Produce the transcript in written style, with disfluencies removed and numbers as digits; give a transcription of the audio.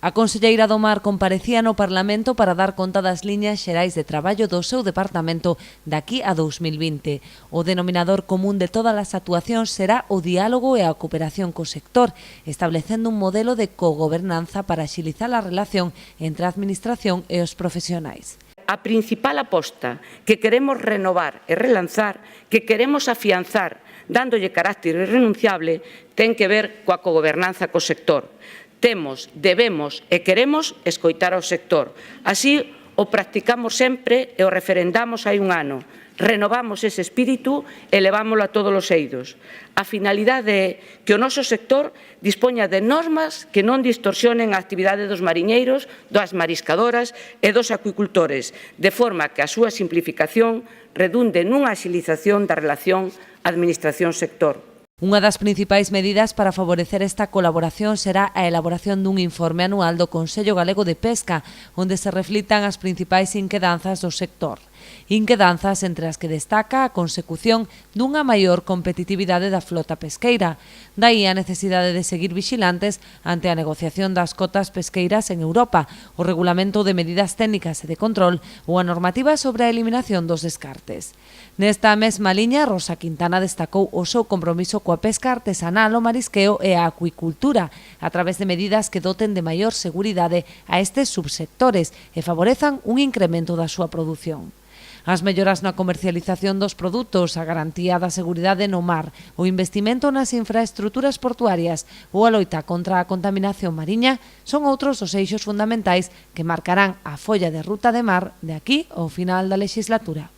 A conselleira do Mar comparecía no Parlamento para dar conta das liñas xerais de traballo do seu departamento daqui a 2020. O denominador común de todas as actuacións será o diálogo e a cooperación co sector, establecendo un modelo de cogobernanza para axilizar a relación entre a Administración e os profesionais. A principal aposta que queremos renovar e relanzar, que queremos afianzar, dándolle carácter irrenunciable, ten que ver coa cogobernanza co sector. Temos, debemos e queremos escoitar ao sector. Así o practicamos sempre e o referendamos hai un ano. Renovamos ese espírito e levámoslo a todos os eidos. A finalidade é que o noso sector dispoña de normas que non distorsionen a actividade dos mariñeiros, das mariscadoras e dos acuicultores, de forma que a súa simplificación redunde nunha axilización da relación Administración-sector. Unha das principais medidas para favorecer esta colaboración será a elaboración dun informe anual do Consello Galego de Pesca, onde se reflitan as principais inquedanzas do sector. Inquedanzas entre as que destaca a consecución dunha maior competitividade da flota pesqueira. Daí a necesidade de seguir vixilantes ante a negociación das cotas pesqueiras en Europa, o regulamento de medidas técnicas e de control ou a normativa sobre a eliminación dos descartes. Nesta mesma liña, Rosa Quintana destacou o seu compromiso coa pesca artesanal, o marisqueo e a acuicultura, a través de medidas que doten de maior seguridade a estes subsectores e favorezan un incremento da súa produción. As melloras na comercialización dos produtos, a garantía da seguridade no mar, o investimento nas infraestruturas portuarias ou a loita contra a contaminación mariña son outros dos eixos fundamentais que marcarán a folla de ruta de mar de aquí ao final da legislatura.